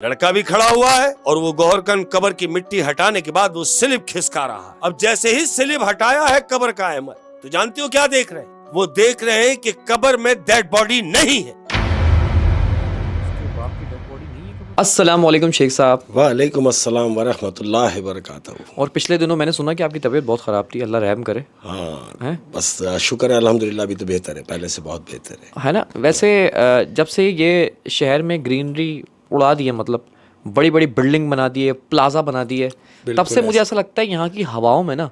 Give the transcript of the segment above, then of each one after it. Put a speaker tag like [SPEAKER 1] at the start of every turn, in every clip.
[SPEAKER 1] लड़का भी खड़ा हुआ है और वो गौहरकन कब्र की मिट्टी हटाने के बाद वो स्लिप खिसका रहा है। अब जैसे ही स्लिप हटाया है कब्र का अहमद, तो जानती हो क्या देख रहे हैं? वो देख रहे हैं कि कब्र में डेड बॉडी नहीं है।
[SPEAKER 2] अस्सलाम वालेकुम शेख साहब।
[SPEAKER 1] वालेकुम अस्सलाम वरहमतुल्लाहि वबरकातुहू।
[SPEAKER 2] और पिछले दिनों मैंने सुना कि आपकी तबीयत बहुत ख़राब थी, अल्लाह रहम करे।
[SPEAKER 1] हाँ
[SPEAKER 2] हैं?
[SPEAKER 1] बस शुक्र है अल्हम्दुलिल्लाह, अभी तो बेहतर है, पहले से बहुत बेहतर
[SPEAKER 2] है ना। वैसे जब से ये शहर में ग्रीनरी उड़ा दी है, मतलब बड़ी बड़ी बिल्डिंग बना दी है, प्लाजा बना दी है, तब से मुझे ऐसा लगता है यहाँ की हवाओं में ना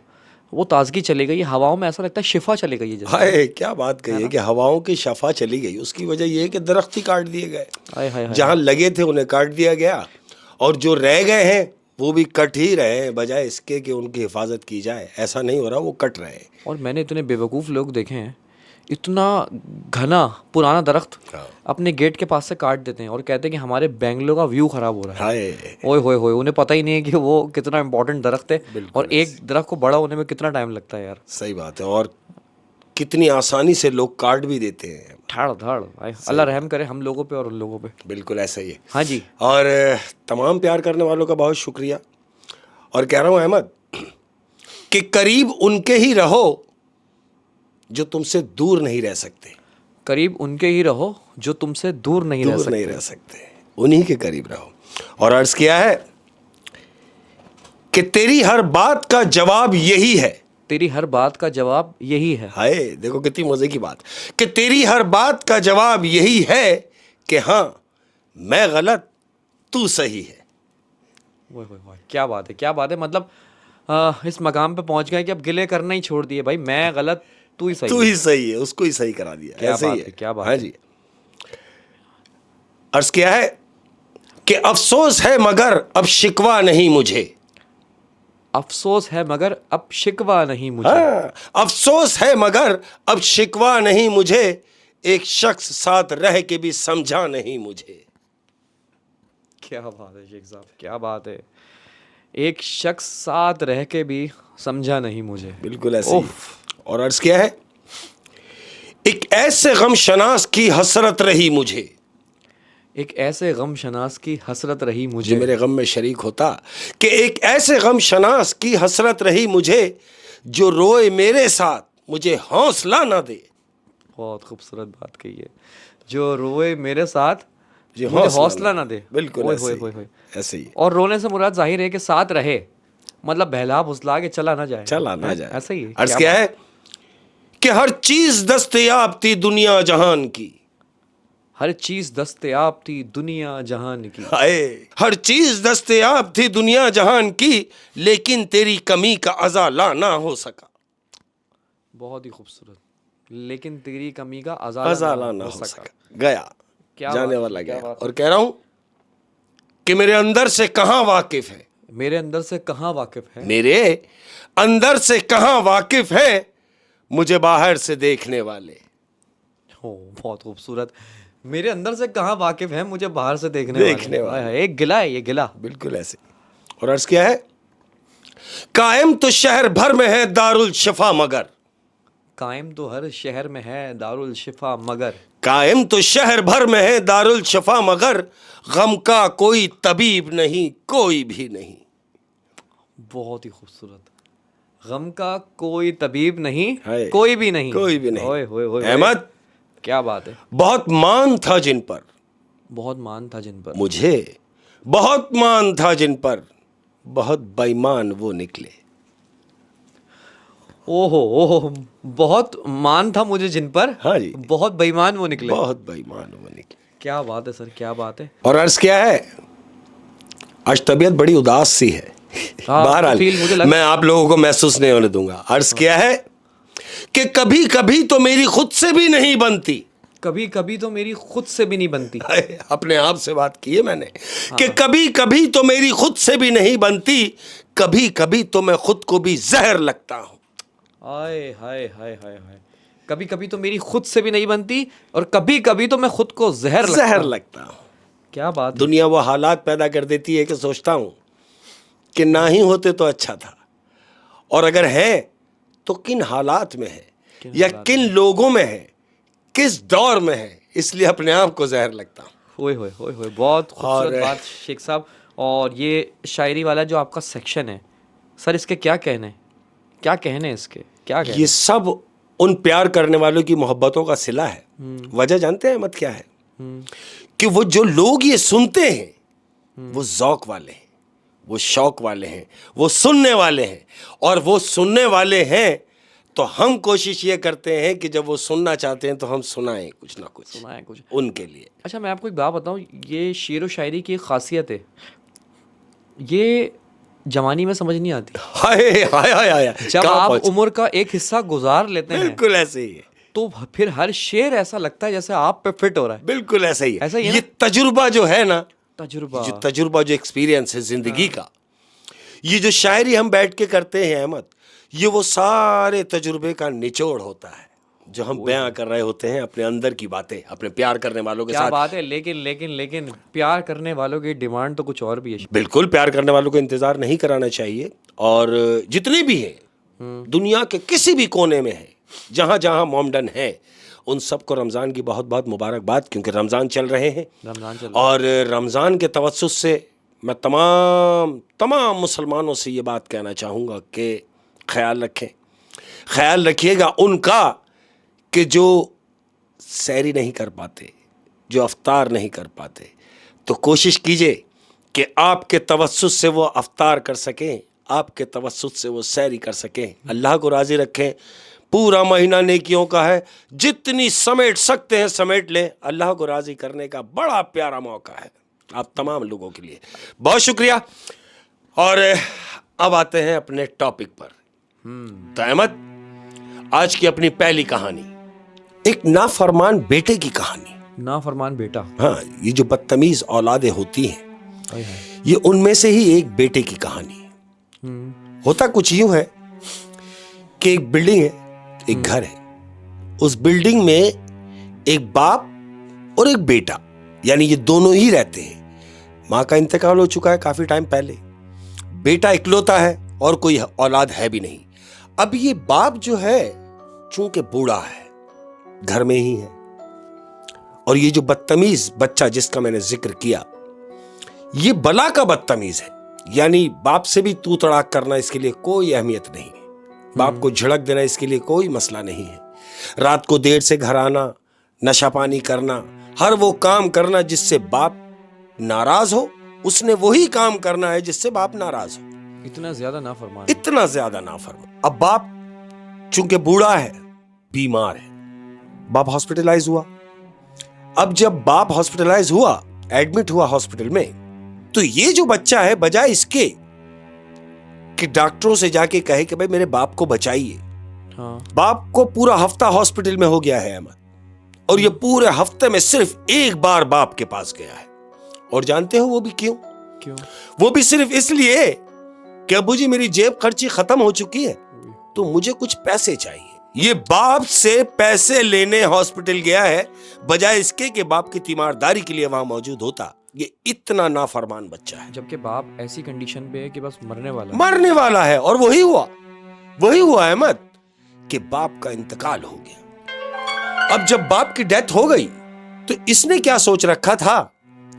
[SPEAKER 2] वो ताजगी चली गई है। हवाओं में ऐसा लगता है शिफा चली गई है जैसे।
[SPEAKER 1] हाय क्या बात कही है कि हवाओं की शफा चली गई। उसकी वजह ये है कि दरख्त ही काट दिए गए,
[SPEAKER 2] हाय हाय हाय।
[SPEAKER 1] जहाँ लगे थे उन्हें काट दिया गया, और जो रह गए हैं वो भी कट ही रहे हैं, बजाय इसके कि उनकी हिफाजत की जाए। ऐसा नहीं हो रहा, वो कट रहे हैं।
[SPEAKER 2] और मैंने इतने बेवकूफ़ लोग देखे हैं, इतना घना पुराना दरख्त अपने गेट के पास से काट देते हैं और कहते हैं कि हमारे बेंगलोर का व्यू ख़राब हो रहा है।
[SPEAKER 1] हाय
[SPEAKER 2] ओए होए होए, उन्हें पता ही नहीं है कि वो कितना इंपॉर्टेंट दरख्त है और एक दरख्त को बड़ा होने में कितना टाइम लगता है यार।
[SPEAKER 1] सही बात है, और कितनी आसानी से लोग काट भी देते हैं।
[SPEAKER 2] ठाड़ धाड़, अल्लाह रहम करे हम लोगों पे और उन लोगों पे।
[SPEAKER 1] बिल्कुल ऐसा ही है।
[SPEAKER 2] हाँ जी।
[SPEAKER 1] और तमाम प्यार करने वालों का बहुत शुक्रिया। और कह रहा हूँ अहमद कि करीब उनके ही रहो जो तुमसे दूर नहीं रह सकते।
[SPEAKER 2] करीब उनके ही रहो जो तुमसे दूर नहीं रह सकते।
[SPEAKER 1] उन्हीं के करीब रहो। और अर्ज किया है कि तेरी हर बात का जवाब यही है।
[SPEAKER 2] तेरी हर बात का जवाब यही है।
[SPEAKER 1] हाय देखो कितनी मजे की बात, कि तेरी हर बात का जवाब यही है कि हाँ मैं गलत तू सही है।
[SPEAKER 2] वाह, क्या बात है, क्या बात है। मतलब इस मकाम पे पहुंच गए कि अब गिले करना ही छोड़ दिए। भाई मैं गलत तू ही सही
[SPEAKER 1] है, उसको ही सही करा दिया।
[SPEAKER 2] क्या
[SPEAKER 1] ऐसे
[SPEAKER 2] बात
[SPEAKER 1] ही
[SPEAKER 2] है, क्या बात
[SPEAKER 1] हाँ जी। अर्ज किया है कि अफसोस है मगर अब शिकवा नहीं मुझे।
[SPEAKER 2] अफसोस है मगर अब शिकवा नहीं मुझे।
[SPEAKER 1] हाँ, अफसोस है मगर अब शिकवा नहीं मुझे, एक शख्स साथ रह के भी समझा नहीं मुझे।
[SPEAKER 2] क्या बात है शेख साहब, क्या बात है। एक शख्स साथ रह के भी समझा नहीं मुझे।
[SPEAKER 1] बिल्कुल ऐसे ही। और अर्ज किया है एक ऐसे गम शनास की हसरत रही मुझे।
[SPEAKER 2] एक ऐसे गम शनास की हसरत रही मुझे।
[SPEAKER 1] जो मेरे गम में शरीक होता, कि एक ऐसे गम शनास की हसरत रही मुझे, जो रोए मेरे साथ मुझे हौसला ना दे।
[SPEAKER 2] बहुत खूबसूरत बात कही है। जो रोए मेरे साथ
[SPEAKER 1] मुझे
[SPEAKER 2] हौसला ना दे।
[SPEAKER 1] बिल्कुल
[SPEAKER 2] ऐसे ही। और रोने से मुराद जाहिर है कि साथ रहे, मतलब बहला फुसला के चला ना जाए। ऐसा ही है।
[SPEAKER 1] अर्ज क्या है कि हर चीज दस्तयाब थी दुनिया जहान की।
[SPEAKER 2] हर चीज दस्तयाब थी दुनिया जहान की।
[SPEAKER 1] हर चीज दस्तयाब थी दुनिया जहान की, लेकिन तेरी कमी का अज़ाला ना हो सका।
[SPEAKER 2] बहुत ही खूबसूरत। लेकिन तेरी कमी का अज़ाला ना हो सका।
[SPEAKER 1] गया, जाने वाला गया। और कह रहा हूं कि मेरे अंदर से कहां वाकिफ है।
[SPEAKER 2] मेरे अंदर से कहां वाकिफ है।
[SPEAKER 1] मेरे अंदर से कहां वाकिफ है मुझे बाहर से देखने वाले।
[SPEAKER 2] हो बहुत खूबसूरत। मेरे अंदर से कहां वाकिफ है मुझे बाहर से देखने वाले। एक गिला है ये, गिला। बिल्कुल
[SPEAKER 1] ऐसे। और अर्ज क्या है, कायम तो शहर भर में है दारुल शिफा मगर।
[SPEAKER 2] कायम तो हर शहर में है दारुल शिफा मगर।
[SPEAKER 1] कायम तो शहर भर में है दारुल शिफा मगर, गम का कोई तबीब नहीं, कोई भी नहीं।
[SPEAKER 2] बहुत ही खूबसूरत। गम का कोई तबीब नहीं, कोई भी नहीं।
[SPEAKER 1] अहमद
[SPEAKER 2] क्या बात है।
[SPEAKER 1] बहुत मान था जिन पर,
[SPEAKER 2] बहुत मान था जिन पर,
[SPEAKER 1] मुझे बहुत मान था जिन पर, बहुत बेईमान वो निकले।
[SPEAKER 2] ओहो, बहुत मान था मुझे जिन पर,
[SPEAKER 1] हाँ जी,
[SPEAKER 2] बहुत बेईमान वो निकले।
[SPEAKER 1] बहुत बेईमान वो निकले।
[SPEAKER 2] क्या बात है सर, क्या बात है।
[SPEAKER 1] और अर्ज क्या है, आज तबीयत बड़ी उदास सी है। बहरहाल मैं आप लोगों को महसूस नहीं होने दूंगा। अर्ज क्या है कि कभी कभी तो मेरी खुद से भी नहीं बनती।
[SPEAKER 2] कभी कभी तो मेरी खुद से भी नहीं बनती।
[SPEAKER 1] अपने आप से बात की है मैंने। कि कभी कभी तो मेरी खुद से भी नहीं बनती, कभी कभी तो मैं खुद को भी जहर लगता हूं।
[SPEAKER 2] हाय हाय हाय हाय हाय। कभी कभी तो मेरी खुद से भी नहीं बनती और कभी कभी तो मैं खुद को जहर लगता हूं। क्या बात।
[SPEAKER 1] दुनिया वो हालात पैदा कर देती है कि सोचता हूं कि ना ही होते तो अच्छा था, और अगर है तो किन हालात में है या किन लोगों में है, किस दौर में है, इसलिए अपने आप को जहर लगता हूं।
[SPEAKER 2] होए होए होए होए, बहुत खूबसूरत बात शेख साहब। और ये शायरी वाला जो आपका सेक्शन है सर, इसके क्या कहने, क्या कहने इसके, क्या कहने?
[SPEAKER 1] ये सब उन प्यार करने वालों की मोहब्बतों का सिला है। वजह जानते हैं मत क्या है? कि वो जो लोग ये सुनते हैं वो ज़ौक वाले हैं, वो शौक वाले हैं, वो सुनने वाले हैं। और वो सुनने वाले हैं तो हम कोशिश ये करते हैं कि जब वो सुनना चाहते हैं तो हम सुनाएं कुछ ना कुछ,
[SPEAKER 2] सुनाएं कुछ
[SPEAKER 1] उनके लिए।
[SPEAKER 2] अच्छा, मैं आपको एक बात बताऊं, ये शेर व शायरी की एक खासियत है, ये जवानी में समझ नहीं आती।
[SPEAKER 1] हाय हाय हाय हाय,
[SPEAKER 2] जब
[SPEAKER 1] कहाँ
[SPEAKER 2] आप
[SPEAKER 1] पहुंचे?
[SPEAKER 2] उम्र का एक हिस्सा गुजार लेते हैं
[SPEAKER 1] बिल्कुल ऐसे ही है,
[SPEAKER 2] तो फिर हर शेर ऐसा लगता है जैसे आप पे फिट हो रहा है।
[SPEAKER 1] बिल्कुल ऐसा ही है।
[SPEAKER 2] ऐसा ही है
[SPEAKER 1] ये तजुर्बा जो है ना,
[SPEAKER 2] तजुर्बा
[SPEAKER 1] जो एक्सपीरियंस है जिंदगी का, ये जो शायरी हम बैठ के करते हैं अहमद, ये वो सारे तजुर्बे का निचोड़ होता है जो हम बयां कर रहे होते हैं, अपने अंदर की बातें अपने प्यार करने वालों के
[SPEAKER 2] क्या
[SPEAKER 1] साथ।
[SPEAKER 2] बात है, लेकिन लेकिन लेकिन प्यार करने वालों की डिमांड तो कुछ और भी है।
[SPEAKER 1] बिल्कुल, प्यार करने वालों को इंतजार नहीं कराना चाहिए। और जितने भी हैं दुनिया के किसी भी कोने में है, जहां जहां मोमडन है, उन सबको रमज़ान की बहुत बहुत मुबारकबाद, क्योंकि रमज़ान चल रहे हैं। और रमज़ान के तवस्सुस से मैं तमाम मुसलमानों से ये बात कहना चाहूँगा कि ख्याल रखें, ख्याल रखिएगा उनका कि जो सैरी नहीं कर पाते, जो अफ्तार नहीं कर पाते, तो कोशिश कीजिए कि आपके तवस्सुस से वो अफ्तार कर सकें, आपके तवस्सुस से वो सैरी कर सकें। अल्लाह को राज़ी रखें। पूरा महीना नेकियों का है, जितनी समेट सकते हैं समेट लें। अल्लाह को राज़ी करने का बड़ा प्यारा मौका है आप तमाम लोगों के लिए। बहुत शुक्रिया। और अब आते हैं अपने टॉपिक पर। तो अहमद, आज की अपनी पहली कहानी एक नाफरमान बेटे की कहानी।
[SPEAKER 2] नाफरमान बेटा?
[SPEAKER 1] हाँ, ये जो बदतमीज औलादें होती हैं, ये उनमें से ही एक बेटे की कहानी है। होता कुछ यूं है कि एक बिल्डिंग है, एक घर है, उस बिल्डिंग में एक बाप और एक बेटा, यानी ये दोनों ही रहते हैं। माँ का इंतकाल हो चुका है काफी टाइम पहले, बेटा इकलौता है और कोई औलाद है भी नहीं। अब ये बाप जो है चूंकि बूढ़ा है, घर में ही है, और ये जो बदतमीज बच्चा जिसका मैंने जिक्र किया, ये बला का बदतमीज है, यानी बाप से भी तू तड़ाक करना इसके लिए कोई अहमियत नहीं है, बाप को झड़क देना इसके लिए कोई मसला नहीं है। रात को देर से घर आना, नशा पानी करना, हर वो काम करना जिससे बाप नाराज हो, उसने वही काम करना है जिससे बाप नाराज हो।
[SPEAKER 2] इतना ज्यादा नाफरमान,
[SPEAKER 1] इतना ज्यादा नाफरमान। अब बाप चूंकि बूढ़ा है, बीमार है, बाप हॉस्पिटलाइज हुआ। अब जब बाप हॉस्पिटलाइज हुआ, एडमिट हुआ हॉस्पिटल में, तो ये जो बच्चा है, बजाय इसके कि डॉक्टरों से जाके कहे कि भाई मेरे बाप को बचाइए,
[SPEAKER 2] हाँ,
[SPEAKER 1] बाप को पूरा हफ्ता हॉस्पिटल में हो गया है अहमद, और ये पूरे हफ्ते में सिर्फ एक बार बाप के पास गया है। और जानते हो वो भी क्यों? वो भी सिर्फ इसलिए कि अबू जी मेरी जेब खर्ची खत्म हो चुकी है, तो मुझे कुछ पैसे चाहिए। ये बाप से पैसे लेने हॉस्पिटल गया है, बजाय इसके कि बाप की तीमारदारी के लिए वहां मौजूद होता। ये इतना नाफरमान बच्चा है,
[SPEAKER 2] जबकि बाप ऐसी कंडीशन पे है कि बस मरने
[SPEAKER 1] वाला है। और वही हुआ अहमद कि बाप का इंतकाल हो गया। अब जब बाप की डेथ हो गई, तो इसने क्या सोच रखा था?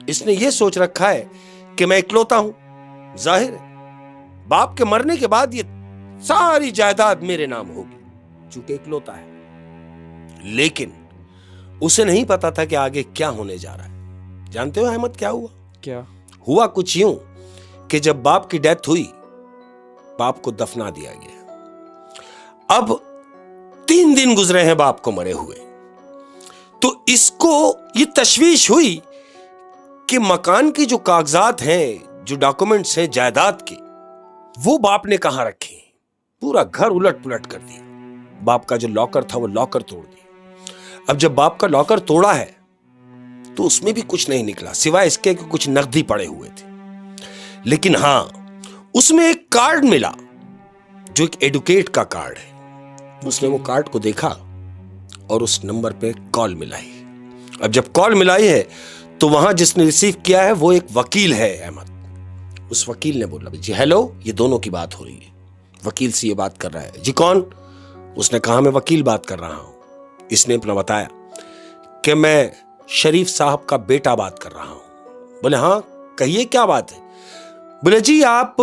[SPEAKER 1] इसने ये सोच रखा है कि मैं इकलौता हूं, जाहिर है बाप के मरने के बाद ये सारी जायदाद मेरे नाम होगी, चूंकि इकलौता है। लेकिन उसे नहीं पता था कि आगे क्या होने जा रहा है। जानते हो अहमद क्या हुआ?
[SPEAKER 2] क्या
[SPEAKER 1] हुआ? कुछ यूं कि जब बाप की डेथ हुई, बाप को दफना दिया गया। अब 3 दिन गुजरे हैं बाप को मरे हुए, तो इसको ये तशवीश हुई कि मकान के जो कागजात हैं, जो डॉक्यूमेंट्स हैं जायदाद के, वो बाप ने कहां रखे। पूरा घर उलट पुलट कर दिया। बाप का जो लॉकर था वो लॉकर तोड़ दिया। अब जब बाप का लॉकर तोड़ा है, तो उसमें भी कुछ नहीं निकला सिवाय इसके कि कुछ नकदी पड़े हुए थे। लेकिन हां, उसमें एक कार्ड मिला जो एक एडुकेट का कार्ड है। उसने वो कार्ड को देखा और उस नंबर पे कॉल मिलाई। अब जब कॉल मिलाई है, तो वहां जिसने रिसीव किया है वो एक वकील है अहमद। उस वकील ने बोला, जी हेलो, ये दोनों की बात हो रही है। वकील से ये बात कर रहा है। जी कौन? उसने कहा मैं वकील बात कर रहा हूं। इसने अपना बताया कि मैं शरीफ साहब का बेटा बात कर रहा हूं। बोले हाँ कहिए क्या बात है। बोले जी आप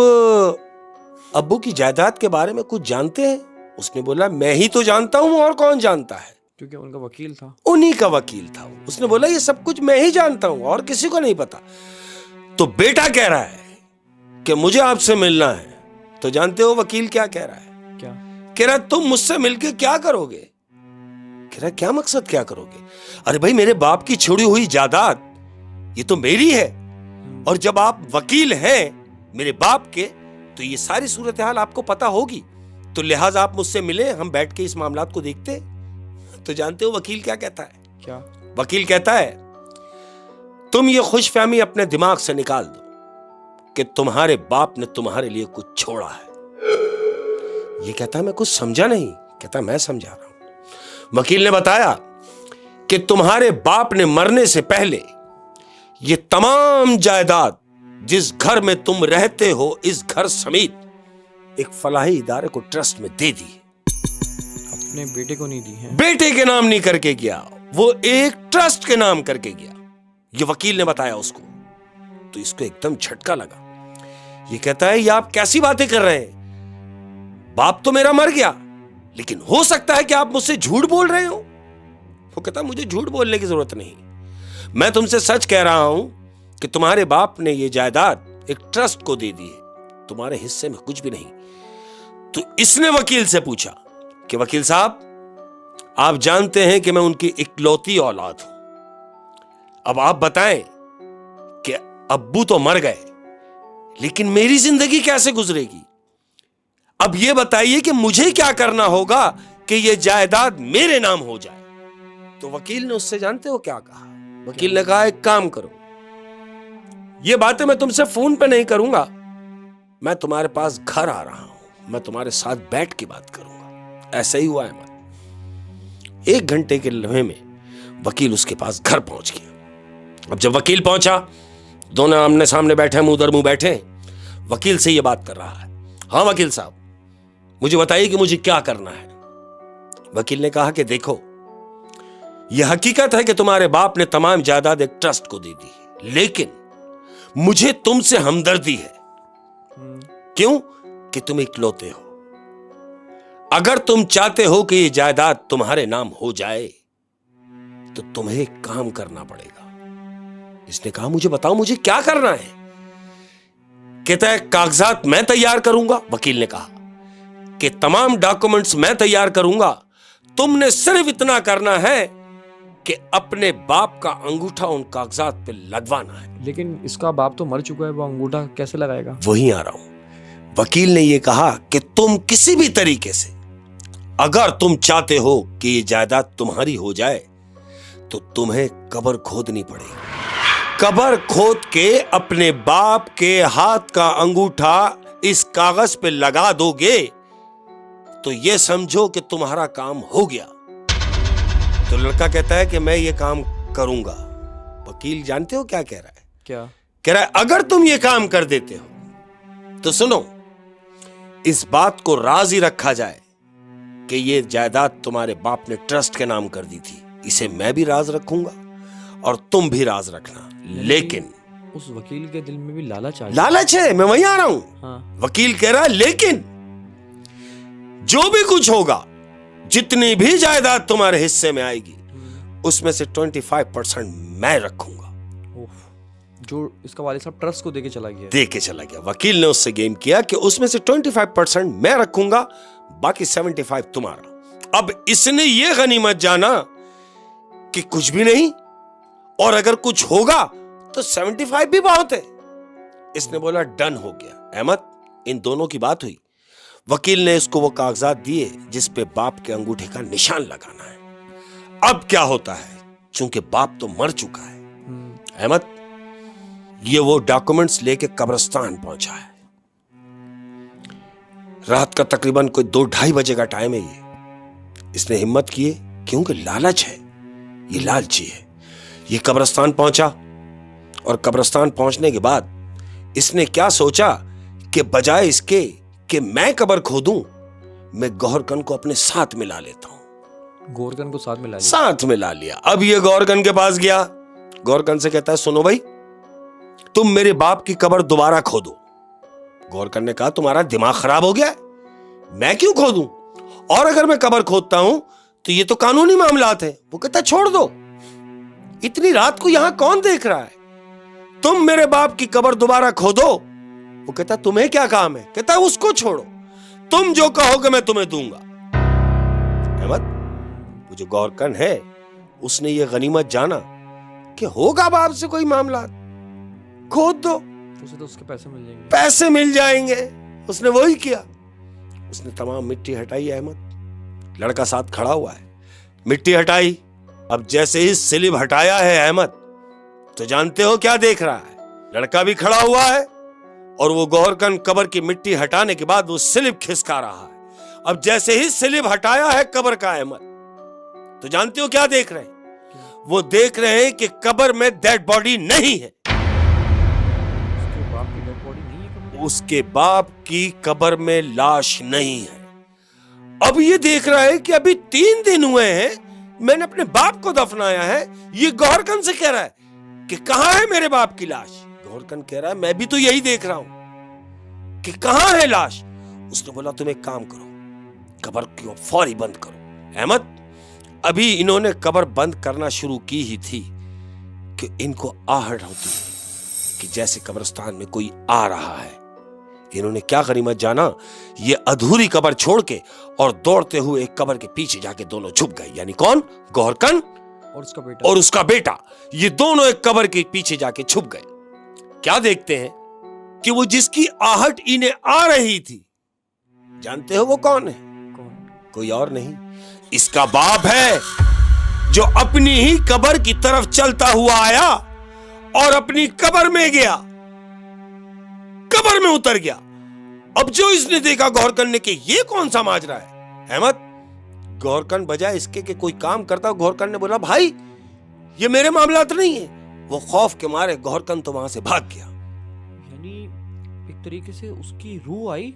[SPEAKER 1] अब्बू की जायदाद के बारे में कुछ जानते हैं। उसने बोला मैं ही तो जानता हूं, और कौन जानता है,
[SPEAKER 2] क्योंकि उनका वकील था।
[SPEAKER 1] उन्हीं का वकील था। उसने बोला ये सब कुछ मैं ही जानता हूं और किसी को नहीं पता। तो बेटा कह रहा है कि मुझे आपसे मिलना है। तो जानते हो वकील क्या कह रहा है?
[SPEAKER 2] क्या
[SPEAKER 1] कह रहा तुम मुझसे मिलके क्या करोगे? कह रहा क्या मकसद क्या करोगे? अरे भाई मेरे बाप की छोड़ी हुई जायदाद ये तो मेरी है, और जब आप वकील हैं मेरे बाप के तो ये सारी सूरत हाल आपको पता होगी, तो लिहाजा आप मुझसे मिले, हम बैठ के इस मामलात को देखते। तो जानते हो वकील क्या कहता है?
[SPEAKER 2] क्या?
[SPEAKER 1] वकील कहता है तुम ये खुशफहमी अपने दिमाग से निकाल दो कि तुम्हारे बाप ने तुम्हारे लिए कुछ छोड़ा है। ये कहता है मैं कुछ समझा नहीं। कहता मैं समझा रहा हूं। वकील ने बताया कि तुम्हारे बाप ने मरने से पहले ये तमाम जायदाद जिस घर में तुम रहते हो इस घर समेत एक फलाही इदारे को ट्रस्ट में दे दी।
[SPEAKER 2] अपने बेटे को नहीं दी है।
[SPEAKER 1] बेटे के नाम नहीं करके गया, वो एक ट्रस्ट के नाम करके गया। ये वकील ने बताया उसको। तो इसको एकदम झटका लगा। ये कहता है ये आप कैसी बातें कर रहे हैं? बाप तो मेरा मर गया, लेकिन हो सकता है कि आप मुझसे झूठ बोल रहे हो। वो कहता है मुझे झूठ बोलने की जरूरत नहीं, मैं तुमसे सच कह रहा हूं कि तुम्हारे बाप ने ये जायदाद एक ट्रस्ट को दे दी है, तुम्हारे हिस्से में कुछ भी नहीं। तो इसने वकील से पूछा कि वकील साहब आप जानते हैं कि मैं उनकी इकलौती औलाद हूं। अब आप बताएं कि अब्बू तो मर गए, लेकिन मेरी जिंदगी कैसे गुजरेगी? अब यह बताइए कि मुझे क्या करना होगा कि यह जायदाद मेरे नाम हो जाए। तो वकील ने उससे जानते हो क्या कहा? वकील ने कहा एक काम करो, ये बातें मैं तुमसे फोन पे नहीं करूंगा, मैं तुम्हारे पास घर आ रहा हूं, मैं तुम्हारे साथ बैठ के बात करूंगा। ऐसा ही हुआ है। 1 घंटे के लम्हे में वकील उसके पास घर पहुंच गया। अब जब वकील पहुंचा, दोनों आमने सामने बैठे, मुंह दर मुंह बैठे, वकील से ये बात कर रहा है। हाँ वकील साहब मुझे बताइए कि मुझे क्या करना है। वकील ने कहा कि देखो यह हकीकत है कि तुम्हारे बाप ने तमाम जायदाद एक ट्रस्ट को दे दी, लेकिन मुझे तुमसे हमदर्दी है। क्यों? कि तुम इकलौते हो। अगर तुम चाहते हो कि यह जायदाद तुम्हारे नाम हो जाए तो तुम्हें एक काम करना पड़ेगा। इसने कहा मुझे बताओ मुझे क्या करना है? कहता है कागजात मैं तैयार करूंगा। वकील ने कहा कि तमाम डॉक्यूमेंट्स मैं तैयार करूंगा, तुमने सिर्फ इतना करना है कि अपने बाप का अंगूठा उन कागजात पे लगवाना है।
[SPEAKER 2] लेकिन इसका बाप तो मर चुका है, वो अंगूठा कैसे लगाएगा?
[SPEAKER 1] वहीं आ रहा हूं। वकील ने यह कहा कि तुम किसी भी तरीके से अगर तुम चाहते हो कि ये जायदाद तुम्हारी हो जाए तो तुम्हें कब्र खोदनी पड़ेगी। कब्र खोद के अपने बाप के हाथ का अंगूठा इस कागज पे लगा दोगे तो ये समझो कि तुम्हारा काम हो गया। तो लड़का कहता है कि मैं ये काम करूंगा। वकील जानते हो क्या कह रहा है?
[SPEAKER 2] क्या
[SPEAKER 1] कह रहा है? अगर तुम ये काम कर देते हो तो सुनो, इस बात को राज ही रखा जाए कि ये जायदाद तुम्हारे बाप ने ट्रस्ट के नाम कर दी थी, इसे मैं भी राज रखूंगा और तुम भी राज रखना। लेकिन
[SPEAKER 2] उस वकील के दिल में भी लालच आ गया।
[SPEAKER 1] लालच है, मैं वहीं आ रहा हूं।
[SPEAKER 2] हाँ।
[SPEAKER 1] वकील कह रहा है लेकिन जो भी कुछ होगा, जितनी भी जायदाद तुम्हारे हिस्से में आएगी उसमें से 25% मैं रखूंगा।
[SPEAKER 2] जो इसका वालिद साहब ट्रस्ट को देके चला गया।
[SPEAKER 1] दे के चला गया। वकील ने उससे गेम किया कि उसमें से 25% मैं रखूंगा, बाकी 75 तुम्हारा। अब इसने ये गनीमत जाना कि कुछ भी नहीं, और अगर कुछ होगा तो 75 भी बहुत है। इसने बोला डन हो गया। अहमद इन दोनों की बात हुई। वकील ने इसको वो कागजात दिए जिस पे बाप के अंगूठे का निशान लगाना है। अब क्या होता है, चूंकि बाप तो मर चुका है, अहमद ये वो डॉक्यूमेंट्स लेके कब्रिस्तान पहुंचा है। रात का तकरीबन कोई 2-2:30 बजे का टाइम है। इसने हिम्मत की, क्योंकि लालच है, ये लालची है। ये कब्रिस्तान पहुंचा और कब्रिस्तान पहुंचने के बाद इसने क्या सोचा कि बजाय इसके कि मैं कब्र खोदूं, मैं गौहरकन को अपने साथ मिला लेता हूं।
[SPEAKER 2] गोरकन को साथ में ला लिया।
[SPEAKER 1] साथ में ला लिया। अब ये गोरकन के पास गया, गोरकन से कहता है सुनो भाई, तुम मेरे बाप की कब्र दोबारा खोदो। गोरकन ने कहा तुम्हारा दिमाग खराब हो गया है, मैं क्यों खोदूं, और अगर मैं कब्र खोदता हूं तो ये तो कानूनी मामलात है। वो कहता छोड़ दो, इतनी रात को यहां कौन देख रहा है, तुम मेरे बाप की कब्र दोबारा खोदो। वो कहता तुम्हें क्या काम है, कहता उसको छोड़ो, तुम जो कहोगे मैं तुम्हें दूंगा। अहमद, वो जो गोरकन है उसने ये गनीमत जाना कि होगा बाप से कोई मामला, खोद दो,
[SPEAKER 2] उसे तो उसके पैसे मिल जाएंगे,
[SPEAKER 1] पैसे मिल जाएंगे। उसने वही किया, उसने तमाम मिट्टी हटाई। अहमद, लड़का साथ खड़ा हुआ है, मिट्टी हटाई। अब जैसे ही स्लिब हटाया है अहमद, तो जानते हो क्या देख रहा है, लड़का भी खड़ा हुआ है और वो गोरकन कब्र की मिट्टी हटाने के बाद वो स्लिब खिसका रहा है। अब जैसे ही स्लिब हटाया है कब्र का अहमद, तो जानते हो क्या देख रहे हैं, वो देख रहे हैं कि कब्र में डेड बॉडी नहीं है। उसके बाप की कब्र में लाश नहीं है। अब ये देख रहा है कि अभी 3 दिन हुए हैं मैंने अपने बाप को दफनाया है। ये गोरकन से कह रहा है कि कहां है मेरे बाप की लाश। गोरकन कह रहा है मैं भी तो यही देख रहा हूं कि कहां है लाश। उसने बोला तुम एक काम करो, कब्र को फौरी बंद करो। अहमद, अभी इन्होंने कब्र बंद करना शुरू की ही थी कि इनको आहट होती है कि जैसे कब्रिस्तान में कोई आ रहा है। इन्होंने क्या गनीमत जाना, ये अधूरी कब्र छोड़ के और दौड़ते हुए एक कब्र के पीछे जाके दोनों छुप गए। यानी कौन, गोरकन और उसका बेटा, ये दोनों एक कब्र के पीछे जाके छुप गए। क्या देखते हैं कि वो जिसकी आहट इन्हें आ रही थी, जानते हो वो कौन है? कोई और नहीं, इसका बाप है, जो अपनी ही कब्र की तरफ चलता हुआ आया और अपनी कब्र में गया, कब्र में उतर गया। अब जो इसने देखा गोरकन ने कि ये कौन सा माजरा है। अहमद, गोरकन बजाय इसके कि कोई काम करता, गोरकन ने बोला भाई ये मेरे मामलात नहीं है। वो खौफ के मारे गोरकन तो वहां से भाग गया।
[SPEAKER 2] यानी एक तरीके से उसकी रूह आई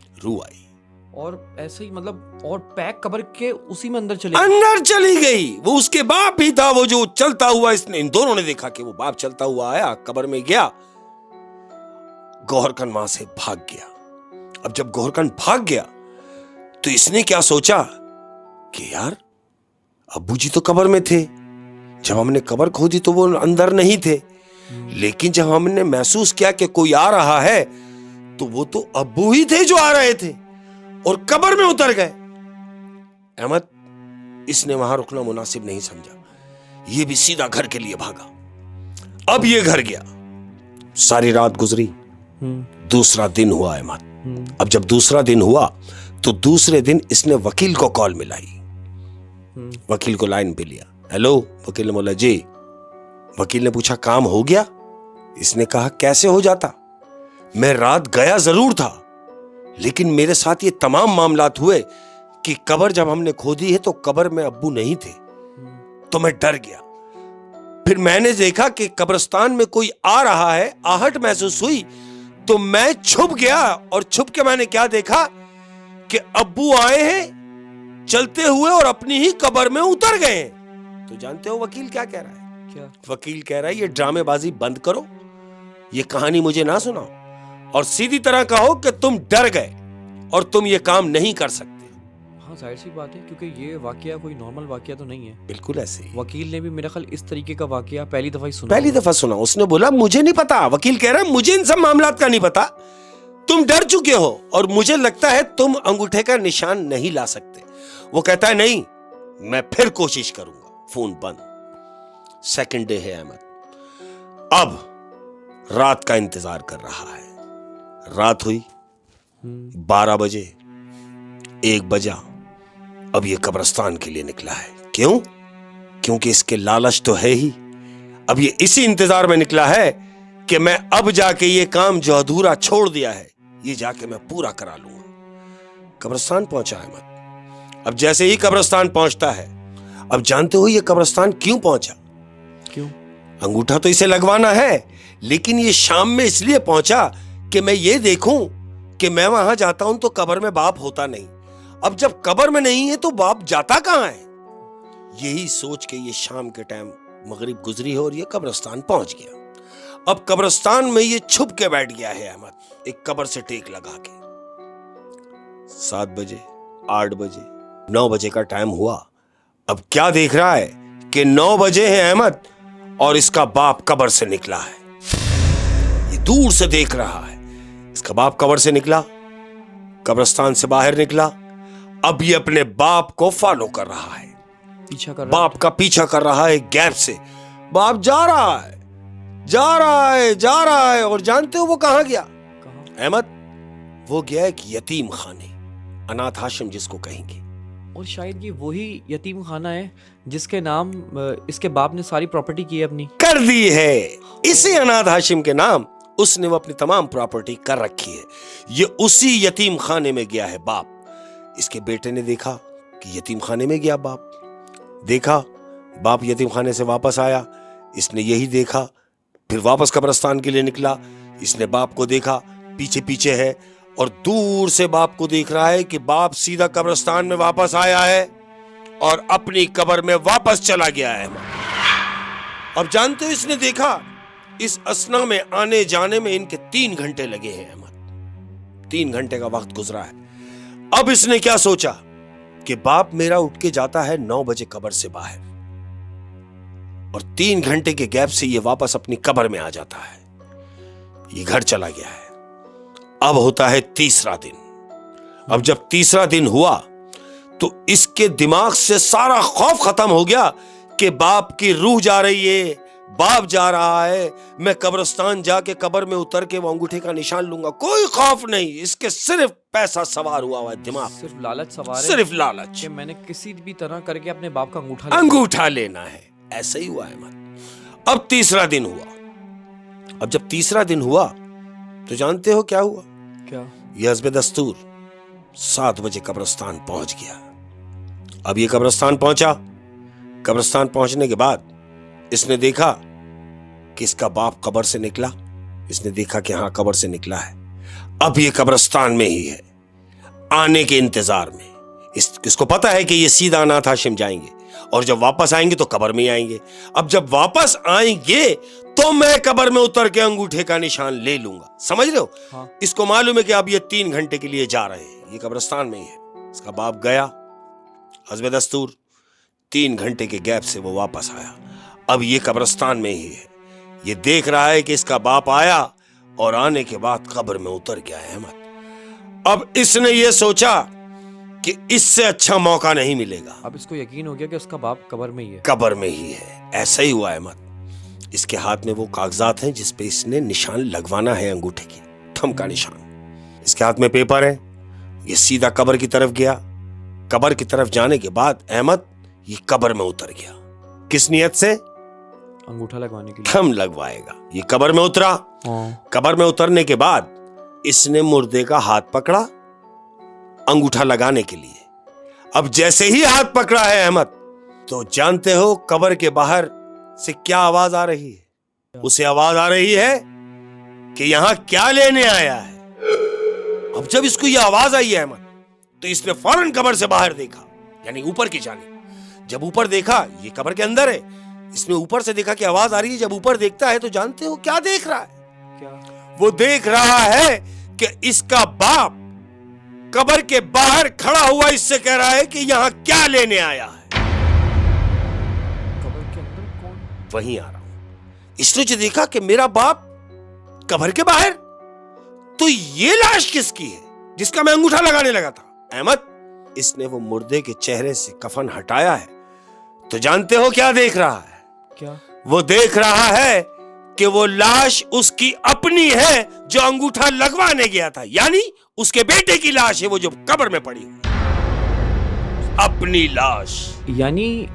[SPEAKER 2] और ऐसे ही मतलब और पैक कब्र के उसी में अंदर चली
[SPEAKER 1] गई। वो उसके बाप ही था, वो जो चलता हुआ, इसने इन दोनों ने देखा कि वो बाप चलता हुआ आया, कब्र में गया, गोरकन वहां से भाग गया। अब जब गोरकन भाग गया तो इसने क्या सोचा कि यार अब्बू जी तो कब्र में थे, जब हमने कब्र खोदी तो वो अंदर नहीं थे, लेकिन जब हमने महसूस किया कि कोई आ रहा है तो वो तो अब्बू ही थे जो आ रहे थे और कब्र में उतर गए। अहमद, इसने वहां रुकना मुनासिब नहीं समझा, ये भी सीधा घर के लिए भागा। अब ये घर गया, सारी रात गुजरी, दूसरा दिन हुआ अहमद। अब जब दूसरा दिन हुआ तो दूसरे दिन इसने वकील को कॉल मिलाई, वकील को लाइन पे लिया। हेलो, वकील ने बोला जी। वकील ने पूछा काम हो गया? इसने कहा कैसे हो जाता, मैं रात गया जरूर था, लेकिन मेरे साथ ये तमाम मामलात हुए कि कब्र जब हमने खोदी है तो कब्र में अब्बू नहीं थे, तो मैं डर गया। फिर मैंने देखा कि कब्रिस्तान में कोई आ रहा है, आहट महसूस हुई, तो मैं छुप गया और छुप के मैंने क्या देखा कि अब्बू आए हैं चलते हुए और अपनी ही कब्र में उतर गए। तो जानते हो वकील क्या कह रहा है?
[SPEAKER 2] क्या?
[SPEAKER 1] वकील कह रहा है ये ड्रामेबाजी बंद करो, ये कहानी मुझे ना सुनाओ और सीधी तरह कहो कि तुम डर गए और तुम ये काम नहीं कर सकते।
[SPEAKER 2] हाँ, जाहिर सी बात है, क्योंकि ये वाकया कोई नॉर्मल वाकया तो नहीं है।
[SPEAKER 1] बिल्कुल ऐसे ही।
[SPEAKER 2] वकील ने भी मेरा ख्याल इस तरीके का वाकया पहली दफा सुना।
[SPEAKER 1] उसने बोला मुझे नहीं पता। वकील कह रहा है मुझे इन सब मामलात का नहीं पता, तुम डर चुके हो और मुझे लगता है तुम अंगूठे का निशान नहीं ला सकते। वो कहता है नहीं, मैं फिर कोशिश करूंगा। फोन बंद। सेकंड डे है अहमद, अब रात का इंतजार कर रहा है। रात हुई, 12 बजे, 1 बजा। अब ये कब्रिस्तान के लिए निकला है। क्यों? क्योंकि इसके लालच तो है ही। अब ये इसी इंतजार में निकला है कि मैं अब जाके ये काम जो अधूरा छोड़ दिया है ये जाके मैं पूरा करा लूंगा। कब्रिस्तान पहुंचा अहमद। अब जैसे ही कब्रिस्तान पहुंचता है, अब जानते हो ये कब्रिस्तान क्यों पहुंचा?
[SPEAKER 2] क्यों?
[SPEAKER 1] अंगूठा तो इसे लगवाना है, लेकिन ये शाम में इसलिए पहुंचा कि मैं ये देखूं कि मैं वहां जाता हूं तो कब्र में बाप होता नहीं। अब जब कब्र में नहीं है तो बाप जाता कहां है? यही सोच के ये शाम के टाइम मगरिब गुजरी है और ये कब्रिस्तान पहुंच गया। अब कब्रिस्तान में ये छुप के बैठ गया है अहमद, एक कब्र से टेक लगा के। 7 बजे, 8 बजे, 9 बजे का टाइम हुआ। अब क्या देख रहा है कि 9 बजे है अहमद और इसका बाप कब्र से निकला है। ये दूर से देख रहा है, इसका बाप कब्र से निकला, कब्रिस्तान से बाहर निकला। अब ये अपने बाप को फॉलो कर रहा है,
[SPEAKER 2] पीछा कर रहा
[SPEAKER 1] बाप का पीछा कर रहा है गैप से। बाप जा रहा है, जा रहा है, जा रहा है। और जानते हो वो कहां गया अहमद? वो गया एक यतीम खाने, अनाथ आश्रम जिसको कहेंगे।
[SPEAKER 2] और शायद ये वही यतीम खाना है जिसके नाम इसके बाप ने सारी प्रॉपर्टी की है अपनी,
[SPEAKER 1] कर दी है। इसी अनाथ आश्रम के नाम उसने वो अपनी तमाम प्रॉपर्टी कर रखी है। ये उसी यतीम खाने में गया है बाप। इसके बेटे ने देखा कि यतीम खाने में गया बाप, देखा बाप यतीम खाने से वापस आया, इसने यही देखा, फिर वापस कब्रिस्तान के लिए निकला। इसने बाप को देखा, पीछे पीछे है और दूर से बाप को देख रहा है कि बाप सीधा कब्रिस्तान में वापस आया है और अपनी कब्र में वापस चला गया है। अब जानते हो इसने देखा, इस असना में आने जाने में इनके 3 घंटे लगे हैं अहमद। 3 घंटे का वक्त गुजरा है। अब इसने क्या सोचा कि बाप मेरा उठ के जाता है 9 बजे कब्र से बाहर और 3 घंटे के गैप से ये वापस अपनी कब्र में आ जाता है। ये घर चला गया है। अब होता है तीसरा दिन। अब जब तीसरा दिन हुआ तो इसके दिमाग से सारा खौफ खत्म हो गया कि बाप की रूह जा रही है, बाप जा रहा है, मैं कब्रिस्तान जाके कब्र में उतर के वो अंगूठे का निशान लूंगा। कोई खौफ नहीं, इसके सिर्फ पैसा सवार हुआ है दिमाग,
[SPEAKER 2] सिर्फ लालच सवार है,
[SPEAKER 1] सिर्फ लालच
[SPEAKER 2] कि मैंने किसी भी तरह करके अपने बाप का
[SPEAKER 1] अंगूठा लेना है। ऐसा ही हुआ है मत। अब तीसरा दिन हुआ। अब जब तीसरा दिन हुआ तो जानते हो क्या हुआ?
[SPEAKER 2] क्या?
[SPEAKER 1] यह हस्बे दस्तूर 7 बजे कब्रिस्तान पहुंच गया। अब ये कब्रिस्तान पहुंचा। कब्रिस्तान पहुंचने के बाद इसने देखा कि इसका बाप कब्र से निकला। इसने देखा कि हाँ कब्र से निकला है। अब ये कब्रिस्तान में ही है, आने के इंतजार में। इसको पता है कि ये सीधा अनाथ आश्रम जाएंगे और जब वापस आएंगे तो कब्र में ही आएंगे। अब जब वापस आएंगे तो मैं कब्र में उतर के अंगूठे का निशान ले लूंगा। समझ रहे हो?
[SPEAKER 2] हाँ।
[SPEAKER 1] इसको मालूम है कि अब ये 3 घंटे के लिए जा रहे हैं, ये कब्रिस्तान में ही है। इसका बाप गया हस्बे दस्तूर, 3 घंटे के गैप से वो वापस आया। अब ये कब्रिस्तान में ही है। ये देख रहा है कि इसका बाप आया और आने के बाद कब्र में उतर गया है अहमद। अब इसने ये सोचा कि इससे अच्छा मौका नहीं मिलेगा।
[SPEAKER 2] अब इसको यकीन हो गया कि उसका बाप कब्र में ही है।
[SPEAKER 1] कब्र में ही है। ऐसा ही हुआ अहमद। इसके हाथ में वो कागजात हैं जिस पे इसने निशान लगवाना है, अंगूठे की थंब का निशान। इसके हाथ में पेपर है। ये सीधा कब्र की तरफ गया। कब्र की तरफ जाने के बाद अहमद ये कब्र में उतर गया। किस नियत से?
[SPEAKER 2] अंगूठा लगवाने के लिए।
[SPEAKER 1] थंब लगवाएगा। ये कब्र में उतरा। कब्र में उतरने के बाद इसने मुर्दे का हाथ पकड़ा अंगूठा लगाने के लिए। अब जैसे ही हाथ पकड़ा है अहमद, तो जानते हो कब्र के बाहर से क्या आवाज आ रही है? उसे आवाज आ रही है कि यहां क्या लेने आया है। अब जब इसको यह आवाज आई है अहमद, तो इसने फौरन कब्र से बाहर देखा, यानी ऊपर की जानिब। जब ऊपर देखा, ये कब्र के अंदर है, इसने ऊपर से देखा कि आवाज आ रही है। जब ऊपर देखता है तो जानते हो क्या देख रहा है?
[SPEAKER 2] क्या?
[SPEAKER 1] वो देख रहा है कि इसका बाप कब्र के बाहर खड़ा हुआ इससे कह रहा है कि यहां क्या लेने आया है।
[SPEAKER 2] कब्र के अंदर कौन?
[SPEAKER 1] वहीं आ रहा हूं। इसने जो देखा कि मेरा बाप कब्र के बाहर, तो ये लाश किसकी है जिसका मैं अंगूठा लगाने लगा था? अहमद, इसने वो मुर्दे के चेहरे से कफन हटाया है तो जानते हो क्या देख रहा है?
[SPEAKER 2] क्या?
[SPEAKER 1] वो देख रहा है कि वो लाश उसकी अपनी है जो अंगूठा लगवाने गया था, यानी उसके बेटे की लाश है वो जो कब्र में पड़ी हुई। अपनी लाश,
[SPEAKER 2] यानी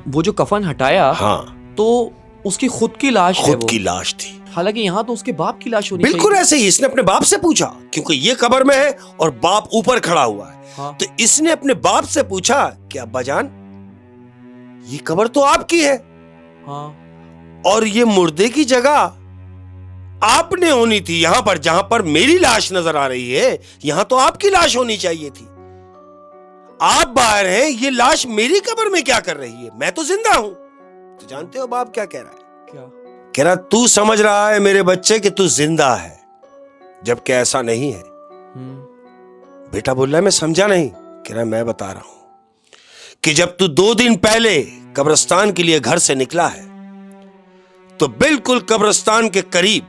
[SPEAKER 2] वो जो कफन हटाया,
[SPEAKER 1] हाँ,
[SPEAKER 2] तो उसकी खुद की लाश है।
[SPEAKER 1] खुद की लाश थी।
[SPEAKER 2] हालांकि यहाँ तो उसके बाप की लाश होनी
[SPEAKER 1] बिल्कुल
[SPEAKER 2] चाहिए।
[SPEAKER 1] ऐसे ही इसने अपने बाप से पूछा, क्योंकि ये कब्र में है और बाप ऊपर खड़ा हुआ है।
[SPEAKER 2] हाँ।
[SPEAKER 1] तो इसने अपने बाप से पूछा कि अब्बा जान, ये कब्र तो आपकी है,
[SPEAKER 2] हाँ,
[SPEAKER 1] और ये मुर्दे की जगह आपने होनी थी। यहां पर जहां पर मेरी लाश नजर आ रही है, यहां तो आपकी लाश होनी चाहिए थी। आप बाहर हैं, ये लाश मेरी कब्र में क्या कर रही है? मैं तो जिंदा हूं। तो जानते हो बाप क्या कह रहा है?
[SPEAKER 2] क्या?
[SPEAKER 1] कह रहा तू समझ रहा है मेरे बच्चे कि तू जिंदा है, जबकि ऐसा नहीं है। बेटा बोल रहा है मैं समझा नहीं। कह रहा मैं बता रहा हूं कि जब तू 2 दिन पहले कब्रिस्तान के लिए घर से निकला है, तो बिल्कुल कब्रिस्तान के करीब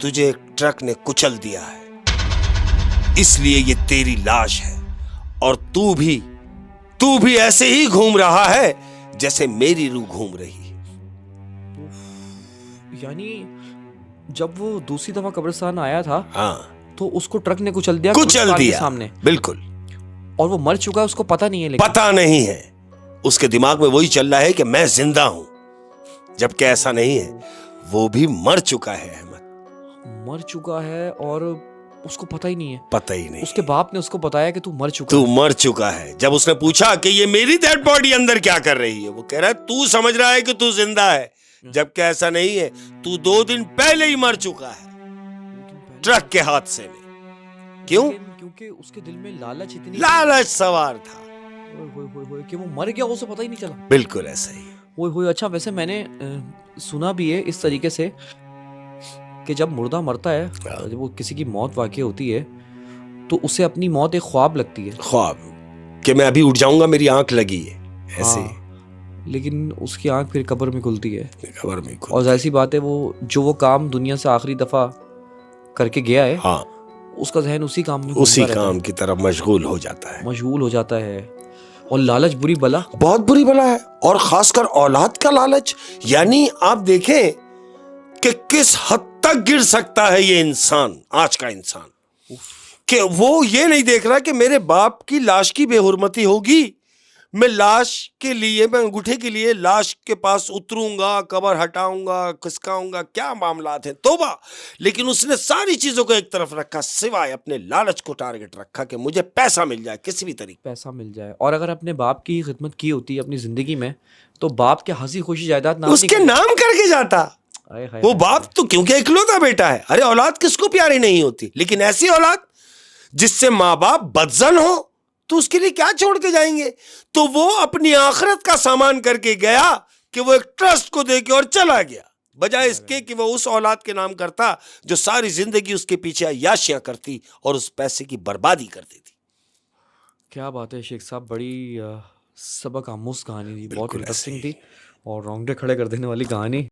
[SPEAKER 1] तुझे एक ट्रक ने कुचल दिया है, इसलिए ये तेरी लाश है। और तू भी ऐसे ही घूम रहा है जैसे मेरी रूह घूम रही है।
[SPEAKER 2] यानी जब वो दूसरी दफा कब्रिस्तान आया था,
[SPEAKER 1] हाँ,
[SPEAKER 2] तो उसको ट्रक ने कुचल दिया
[SPEAKER 1] के
[SPEAKER 2] सामने।
[SPEAKER 1] बिल्कुल।
[SPEAKER 2] और वो मर चुका है, उसको पता नहीं है। लेकिन
[SPEAKER 1] पता नहीं है, उसके दिमाग में वही चल रहा है कि मैं जिंदा हूं, जबकि ऐसा नहीं है। वो भी मर चुका है अहमद,
[SPEAKER 2] मर चुका है और उसको पता ही नहीं है।
[SPEAKER 1] पता ही नहीं।
[SPEAKER 2] उसके बाप ने उसको बताया कि तू मर चुका है। जब उसने पूछा कि ये मेरी डेड बॉडी अंदर क्या कर रही है, वो कह रहा है तू समझ रहा है कि तू जिंदा है, जबकि ऐसा नहीं है। तू 2 दिन पहले ही मर चुका है ट्रक के हादसे में। क्यों? क्योंकि उसके दिल में
[SPEAKER 1] लालच सवार था।
[SPEAKER 2] कि वो मर गया, उसे पता ही नहीं चला।
[SPEAKER 1] बिल्कुल ऐसा ही।
[SPEAKER 2] अच्छा, वैसे मैंने सुना भी है इस तरीके से कि जब मुर्दा मरता है, जब वो किसी की मौत वाक़ई होती है, तो उसे अपनी मौत एक ख्वाब लगती है।
[SPEAKER 1] ख्वाब कि मैं अभी उठ जाऊंगा, मेरी आंख लगी है ऐसे।
[SPEAKER 2] हाँ, लेकिन उसकी आंख फिर कब्र में खुलती है।
[SPEAKER 1] कब्र में खुलती।
[SPEAKER 2] और जाहिर सी बात है, वो काम दुनिया से आखिरी दफा करके गया है,
[SPEAKER 1] हाँ,
[SPEAKER 2] उसका जहन उसी काम में
[SPEAKER 1] की तरफ मशगूल हो जाता है।
[SPEAKER 2] और लालच बुरी बला,
[SPEAKER 1] बहुत बुरी बला है, और खासकर औलाद का लालच। यानी आप देखें कि किस हद तक गिर सकता है ये इंसान, आज का इंसान, कि वो ये नहीं देख रहा कि मेरे बाप की लाश की बेहुरमती होगी, मैं लाश के लिए, मैं अंगूठे के लिए लाश के पास उतरूंगा, कब्र हटाऊंगा, खिसकाऊंगा, क्या मामला थे, तौबा। लेकिन उसने सारी चीजों को एक तरफ रखा, सिवाय अपने लालच को टारगेट रखा कि मुझे पैसा मिल जाए, किसी भी तरीके
[SPEAKER 2] पैसा मिल जाए। और अगर अपने बाप की खिदमत की होती अपनी जिंदगी में, तो बाप के हंसी खुशी जायदाद
[SPEAKER 1] उसके नाम करके जाता। वो बाप तो क्योंकि इकलौता बेटा है। अरे औलाद किसको प्यारी नहीं होती, लेकिन ऐसी औलाद जिससे माँ बाप बदजन हो, तो उसके लिए क्या छोड़ के जाएंगे। तो वो अपनी आखिरत का सामान करके गया कि वो एक ट्रस्ट को देके और चला गया, बजाय इसके कि वो उस औलाद के नाम करता जो सारी जिंदगी उसके पीछे अय्याशियां करती और उस पैसे की बर्बादी कर देती।
[SPEAKER 2] क्या बात है शेख साहब, बड़ी सबक आमूज कहानी थी, बहुत इंटरेस्टिंग थी और रोंगटे खड़े कर देने वाली कहानी।